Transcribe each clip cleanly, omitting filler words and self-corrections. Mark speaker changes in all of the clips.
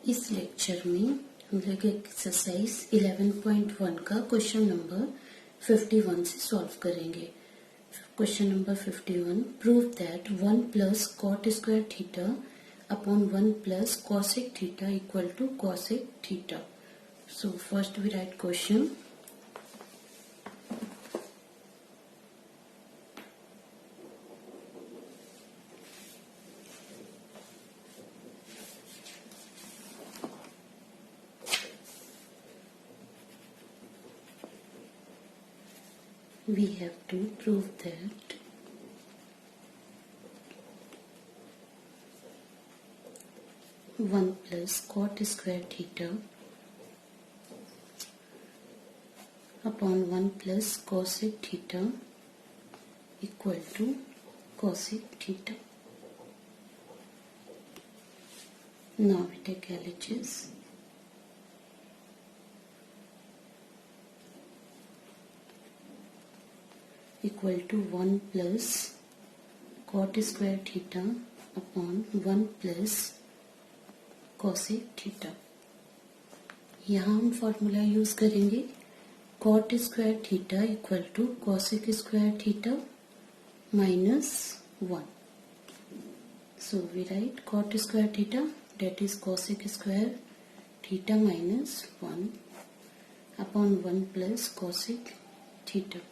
Speaker 1: इस लेक्चर में हम लोग एक्सरसाइज 11.1 का क्वेश्चन नंबर 51 से सॉल्व करेंगे। Question number 51, prove that 1 plus cot square theta upon 1 plus cosec theta equal to cosec theta. So first we write question. We have to prove that one plus cot square theta upon 1 plus cosec theta equal to cosec theta. Now we take LHS. Equal to 1 plus cot square theta upon 1 plus cosec theta. यहाँ हम formula use करेंगे cot square theta equal to cosec square theta minus 1. So we write cot square theta, that is cosec square theta minus 1 upon 1 plus cosec theta.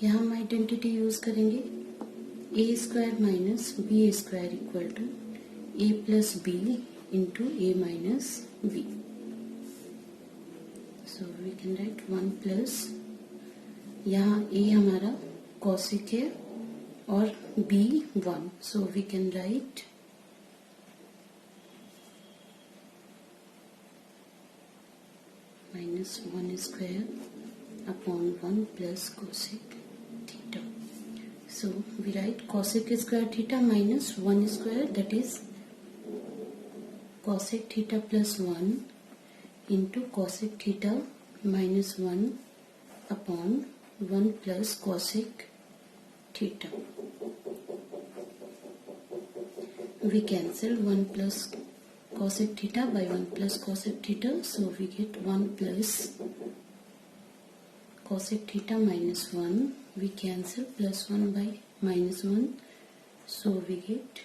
Speaker 1: यहाँ हम identity use करेंगे A square minus B square equal to A plus B into A minus B. So we can write 1 plus, यहाँ A हमारा cosec है और B 1, so we can write minus 1 square upon 1 plus cosec theta. So we write cosec square theta minus 1 square, that is cosec theta plus 1 into cosec theta minus 1 upon 1 plus cosec theta. We cancel 1 plus cosec theta by 1 plus cosec theta, so we get 1 plus cosec theta minus 1. We cancel plus 1 by minus 1, so we get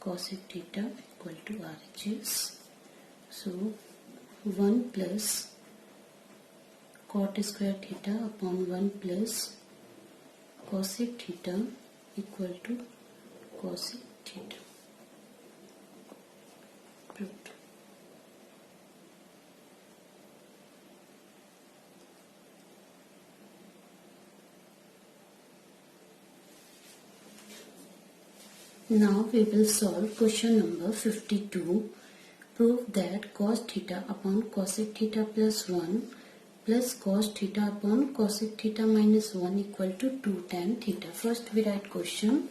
Speaker 1: cosec theta equal to RHS. So 1 plus cot square theta upon 1 plus cosec theta equal to cosec theta. Proved. Now we will solve question number 52. Prove that cos theta upon cosec theta plus 1 plus cos theta upon cosec theta minus 1 equal to 2 tan theta. First we write question.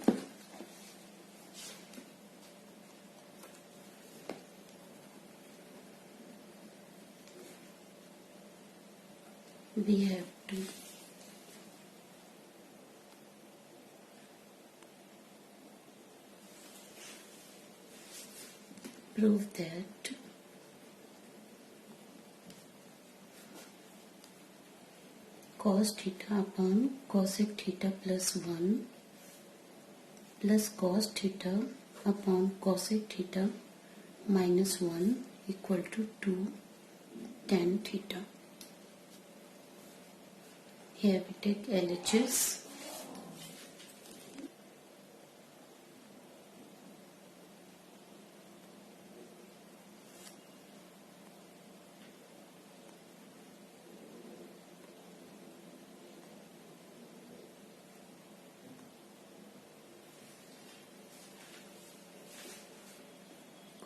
Speaker 1: We have to prove that cos theta upon cosec theta plus 1 plus cos theta upon cosec theta minus 1 equal to 2 tan theta. Here we take LHS.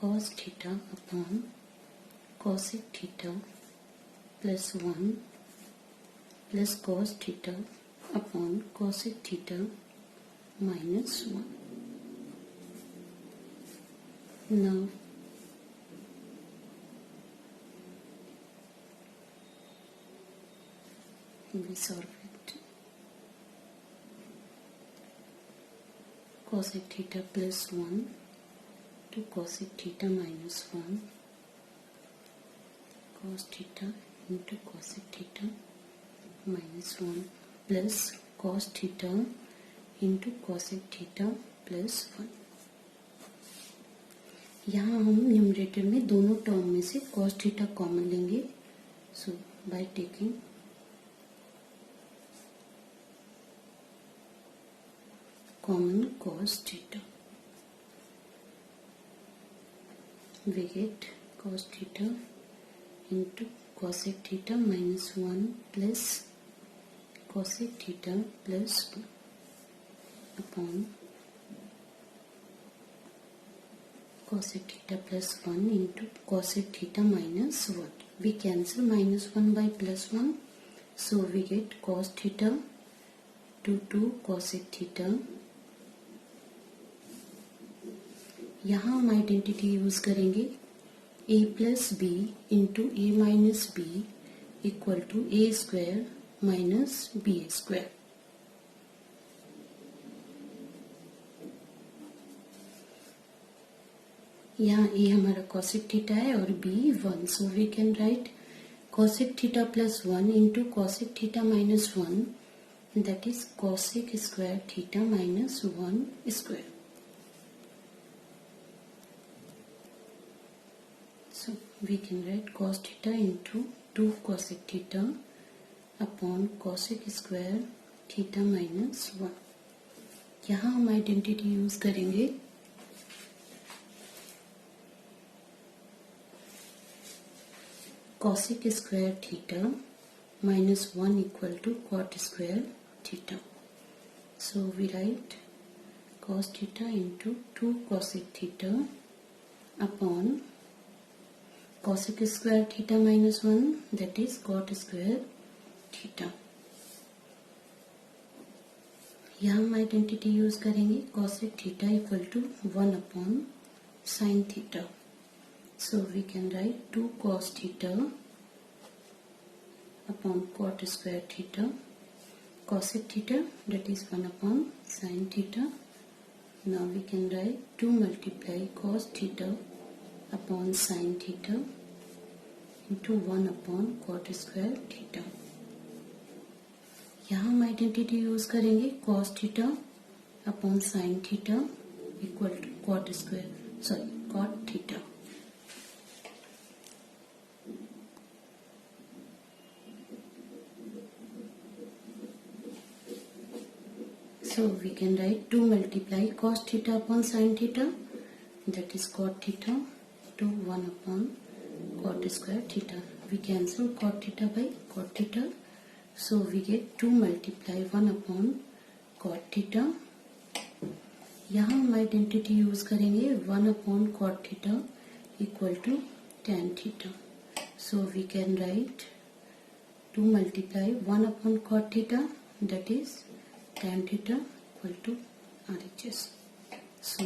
Speaker 1: Cos theta upon cosec theta plus 1 plus cos theta upon cosec theta minus 1. Now we solve it. Cosec theta plus 1 into cosec theta minus 1 cos theta into cosec theta minus 1 plus cos theta into cosec theta plus 1। यहाँ हम numerator में दोनों term में से cos theta common लेंगे। So by taking common cos theta we get cos theta into cosec theta minus 1 plus cosec theta plus 2 upon cosec theta plus 1 into cosec theta minus 1. We cancel minus 1 by plus 1, so we get cos theta to 2 cosec theta। यहाँ हम identity use करेंगे a plus B into A minus B equal to A square minus B square. यहाँ a हमारा cosec theta है और b 1, so we can write cosec theta plus 1 into cosec theta minus 1, that is cosec square theta minus 1 square. So we can write cos theta into 2 cosec theta upon cosec square theta minus 1। यहाँ हम identity use करेंगे cosec square theta minus 1 equal to cot square theta। So we write cos theta into 2 cosec theta upon cosec square theta minus 1, that is cot square theta। यहाँ हम identity use करेंगे cosec theta equal to 1 upon sin theta। So we can write 2 cos theta upon cot square theta cosec theta, that is 1 upon sin theta। Now we can write 2 multiply cos theta upon sin theta into 1 upon cot square theta। यहाँ हम identity use करेंगे cos theta upon sin theta equal to cot theta। So we can write 2 multiply cos theta upon sin theta, that is cot theta, to 1 upon cot square theta। We cancel cot theta by cot theta, so we get 2 multiply 1 upon cot theta। यहाँ हम identity use करेंगे 1 upon cot theta equal to tan theta। So we can write 2 multiply 1 upon cot theta, that is tan theta equal to RHS। So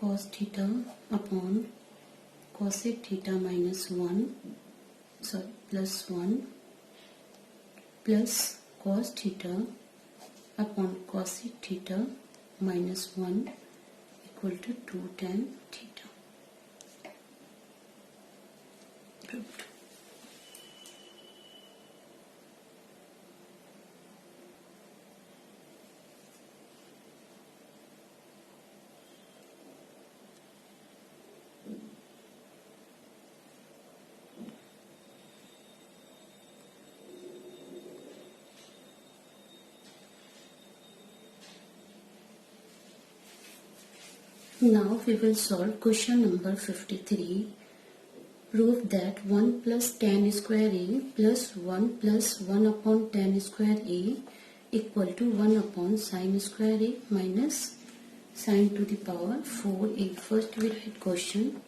Speaker 1: cos theta upon cosec theta minus 1 plus 1 plus cos theta upon cosec theta minus 1 equal to 2 tan theta। Proved। Now we will solve question number 53. Prove that 1 plus tan square a plus 1 plus 1 upon tan square a equal to 1 upon sin square a minus sin to the power 4a। First we write question।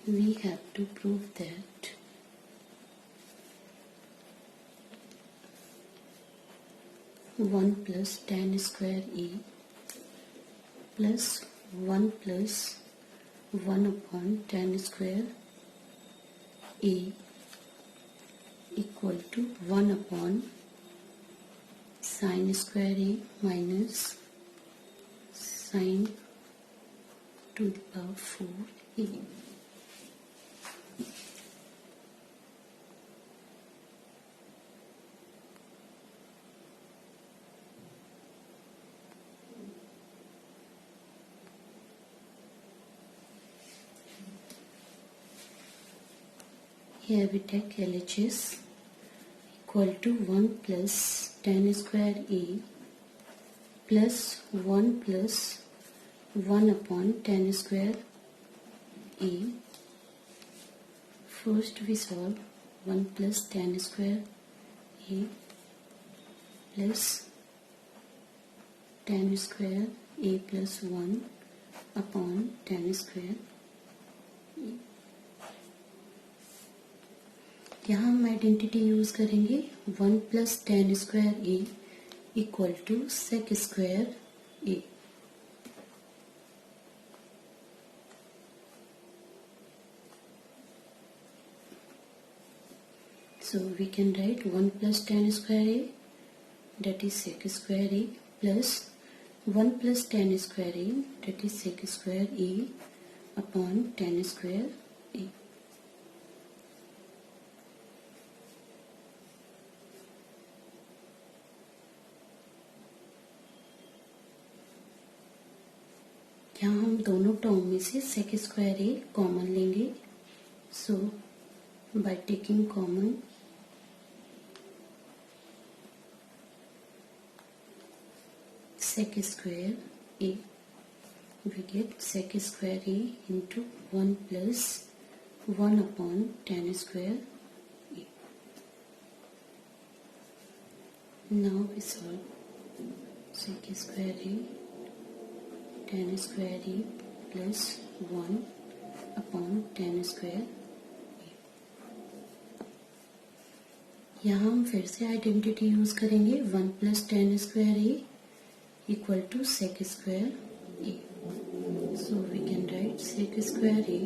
Speaker 1: We have to prove that 1 plus tan square a plus 1 plus 1 upon tan square A equal to 1 upon sin square A minus sin to the power 4A. Here we take LHS equal to 1 plus tan square A plus 1 plus 1 upon tan square A. First we solve 1 plus tan square A plus tan square A plus 1 upon tan square A. यहाँ हम identity use करेंगे 1 plus tan square A equal to sec square A. So we can write 1 plus tan square A, that is sec square A, plus 1 plus tan square A, that is sec square A upon tan square A. यहाँ हम दोनों term में से sec square A common लेंगे. So by taking common sec square A, we get sec square A into 1 plus 1 upon tan square A. Now we solve sec square A tan square A plus 1 upon tan square A. यहाँ हम फिर से identity use करेंगे 1 plus tan square A equal to sec square A. So we can write sec square A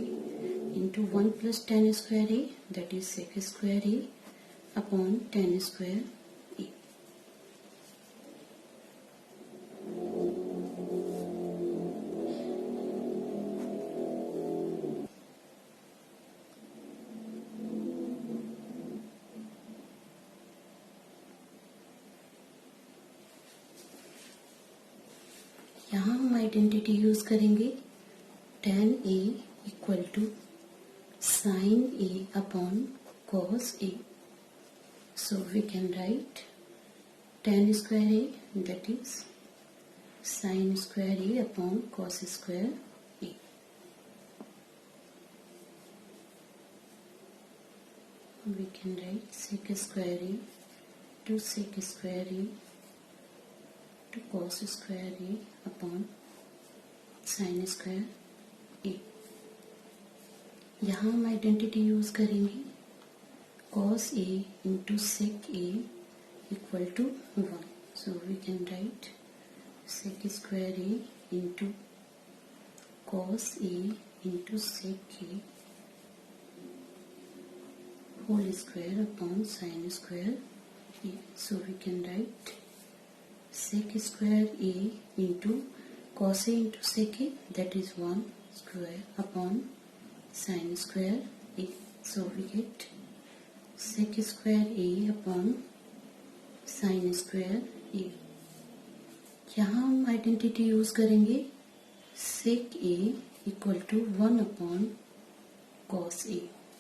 Speaker 1: into 1 plus tan square A, that is sec square A upon tan square A. यहाँ हम identity use करेंगे tan A equal to sin A upon cos A. So we can write tan square A, that is sin square A upon cos square A. We can write sec square A to sec square A to cos square A upon sin square A. यहाँ हम identity use करेंगे cos A into sec A equal to 1. So we can write sec square A into cos A into sec A whole square upon sin square A. So we can write sec square A into cos A into sec A, that is 1 square upon sin square A. So we get sec square A upon sin square A. यहाँ हम identity use करेंगे sec A equal to 1 upon cos A.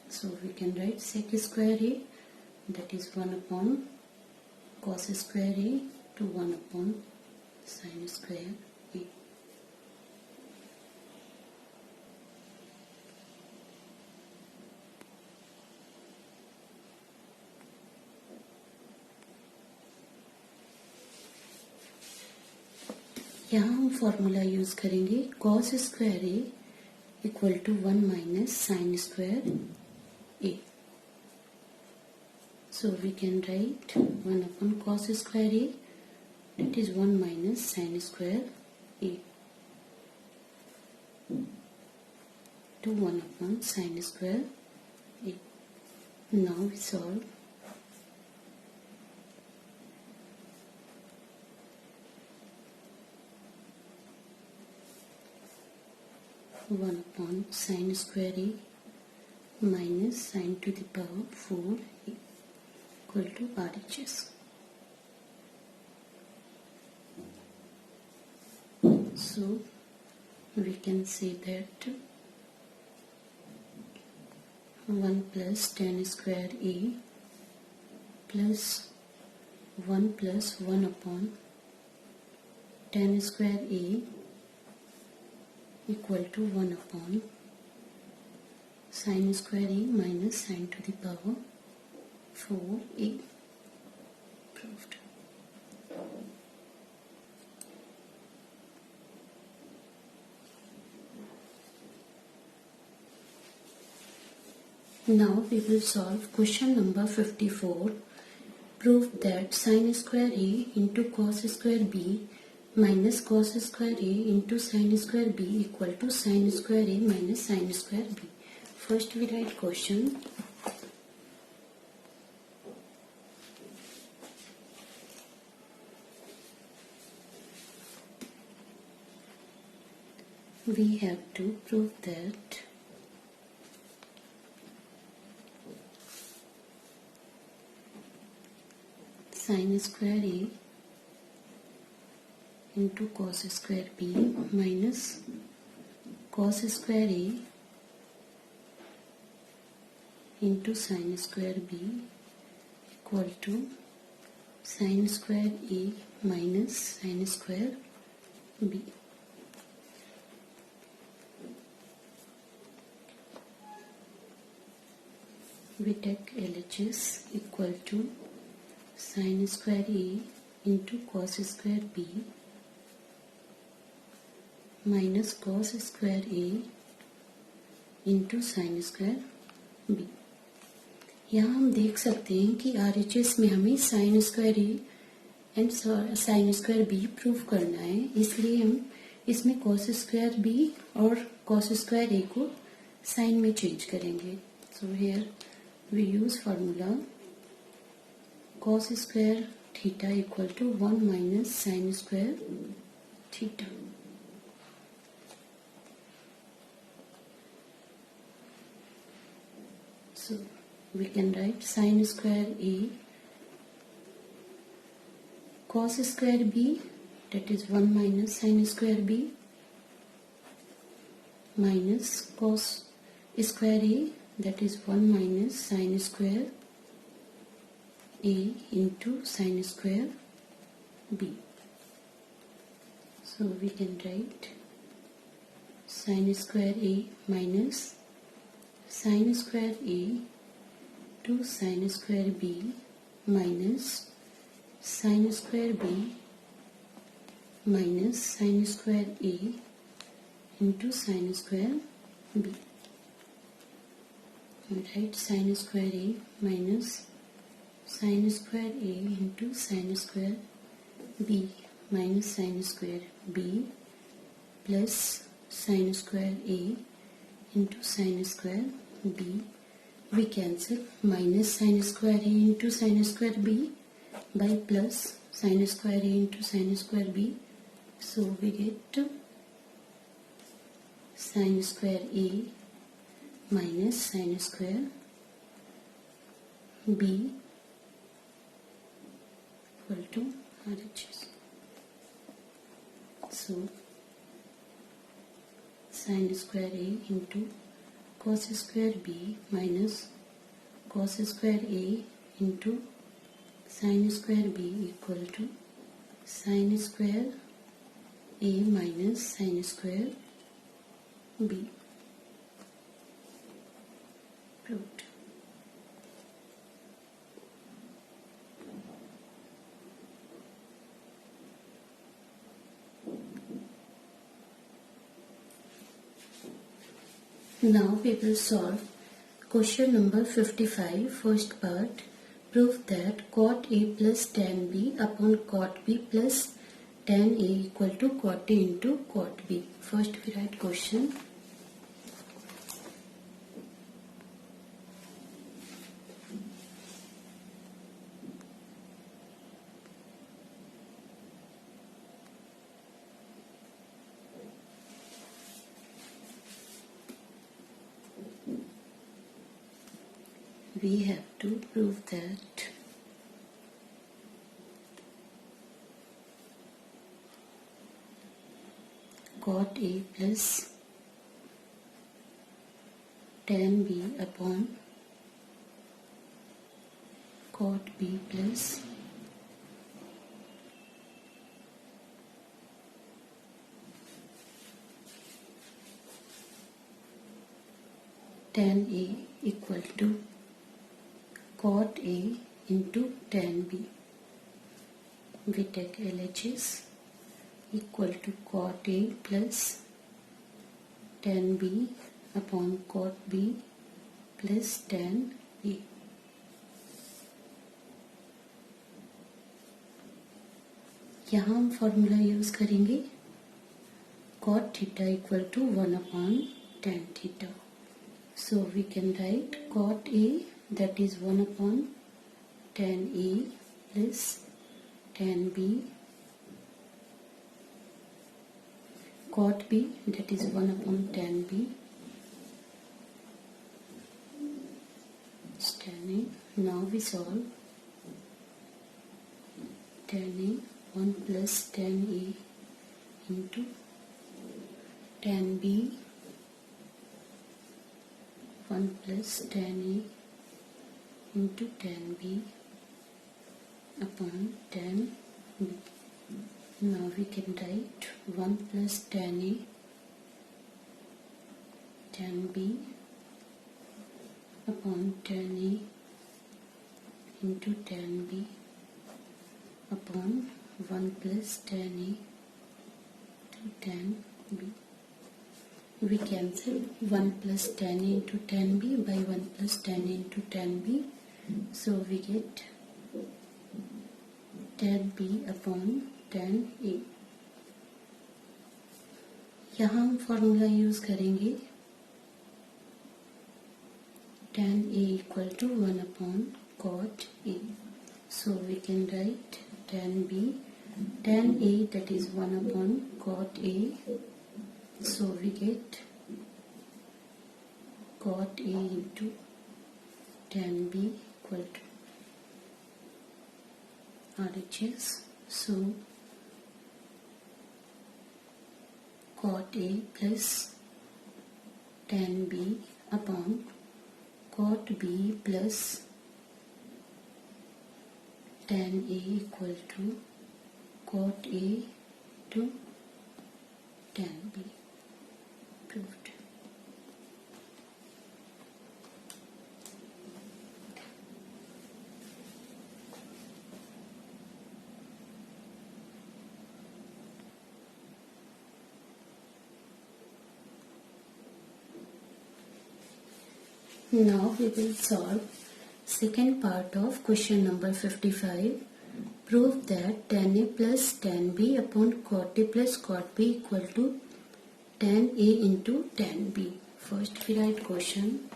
Speaker 1: So we can write sec square A, that is 1 upon cos square A to 1 upon sin square A. यहाँ हम formula use करेंगे cos square A equal to 1 minus sine square A. So we can write 1 upon cos square A, that is 1 minus sin square A. to 1 upon sine square A. Now we solve. One upon sine square A minus sine to the power 4 equal to RHS. So we can say that 1 plus tan square A plus 1 plus 1 upon tan square A equal to 1 upon sine square A minus sine to the power 4A. Proved. Now we will solve question number 54. Prove that sine square A into cos square B minus cos square A into sine square B equal to sine square A minus sine square B. First we write question. We have to prove that sine square A into cos square B minus cos square A into sine square B equal to sine square A minus sine square B. We take LHS equal to sine square A into cos square B minus cos square A into sine square B. यहाँ हम देख सकते हैं कि RHS में हमें sine square A and sine square B prove करना है, इसलिए हम इसमें कॉस स्क्वायर बी और कॉस स्क्वायर ए को साइन में चेंज करेंगे. So here we use formula cos square theta equal to 1 minus sin square theta. So we can write sin square A cos square B, that is 1 minus sin square B, minus cos square A, that is 1 minus sin square A into sin square B. So we can write sin square A minus sin square A to sin square B minus sin square B minus sin square A into sin square B. We write sin square A minus sin square A into sin square B minus sin square B plus sin square A into sin square B. We cancel minus sin square A into sin square B by plus sin square A into sin square B. So we get sin square A minus sin square B equal to RHS. So sin square A into cos square B minus cos square A into sin square B equal to sin square A minus sin square B. Proved. Now we will solve question number 55, first part. Prove that cot A plus tan B upon cot B plus tan A equal to cot A into cot B. First we write question. we have to prove that cot A plus tan B upon cot B plus tan A equal to cot A into tan B. We take LHS equal to cot A plus tan B upon cot B plus tan A. यहाँ हम formula use करेंगे cot theta equal to 1 upon tan theta. So we can write cot A, that is 1 upon tan A plus tan B, cot B, that is 1 upon tan B, tan A. Now we solve tan A 1 plus tan A into tan B 1 plus tan A into tan B upon tan B. Now we can write 1 plus tan A tan B upon tan A into tan B upon 1 plus tan A to tan B. We cancel 1 plus tan A into tan B by 1 plus tan A into tan B. So we get tan B upon tan A. यहाँ हम formula use करेंगे tan A equal to 1 upon cot A. So we can write tan B, tan A, that is 1 upon cot A. So we get cot A into tan B equal to RHS. So cot A plus tan B upon cot B plus tan A equal to cot A to tan B. Proved. Now we will solve second part of question number 55. Prove that tan A plus tan B upon cot A plus cot B equal to tan A into tan B. First we write question.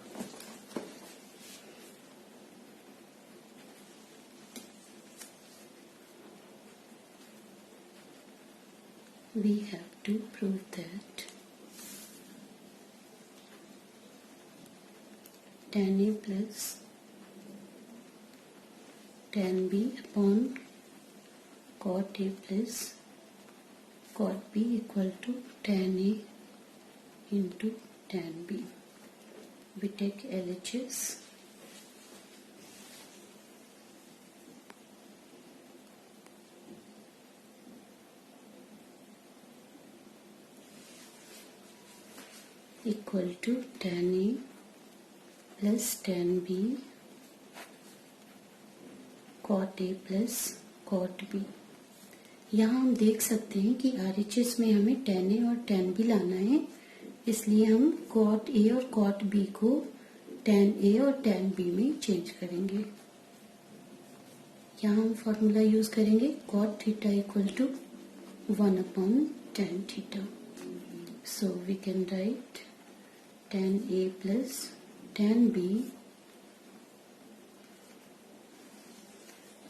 Speaker 1: We have to prove that tan A plus tan B upon cot A plus cot B equal to tan A into tan B. We take LHS. Equal to tan A plus tan B cot A plus cot B. यहाँ हम देख सकते हैं कि RHS में हमें tan A और tan B लाना है, इसलिए हम cot A और cot B को tan A और tan B में चेंज करेंगे. यहाँ हम फॉर्मूला यूज करेंगे cot theta equal to 1 upon tan theta. So we can write tan A plus tan B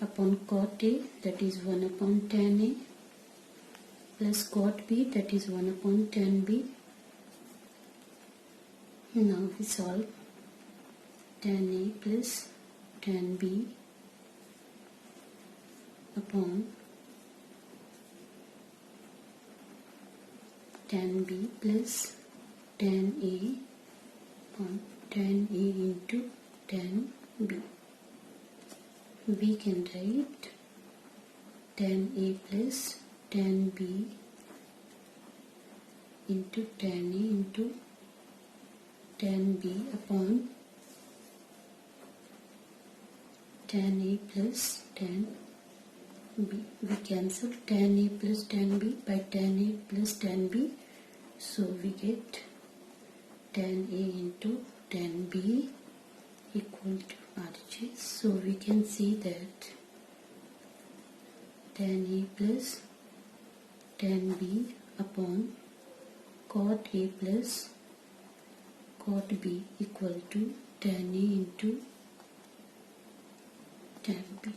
Speaker 1: upon cot A, that is 1 upon tan A, plus cot B, that is 1 upon tan B. Now we solve tan A plus tan B upon tan B plus tan A upon tan A into tan B. We can write tan A plus tan B into tan A into tan B upon tan A plus tan B. We cancel tan A plus tan B by tan A plus tan B, so we get tan A into tan B equal to RHS. So we can see that tan A plus tan B upon cot A plus cot B equal to tan A into tan B.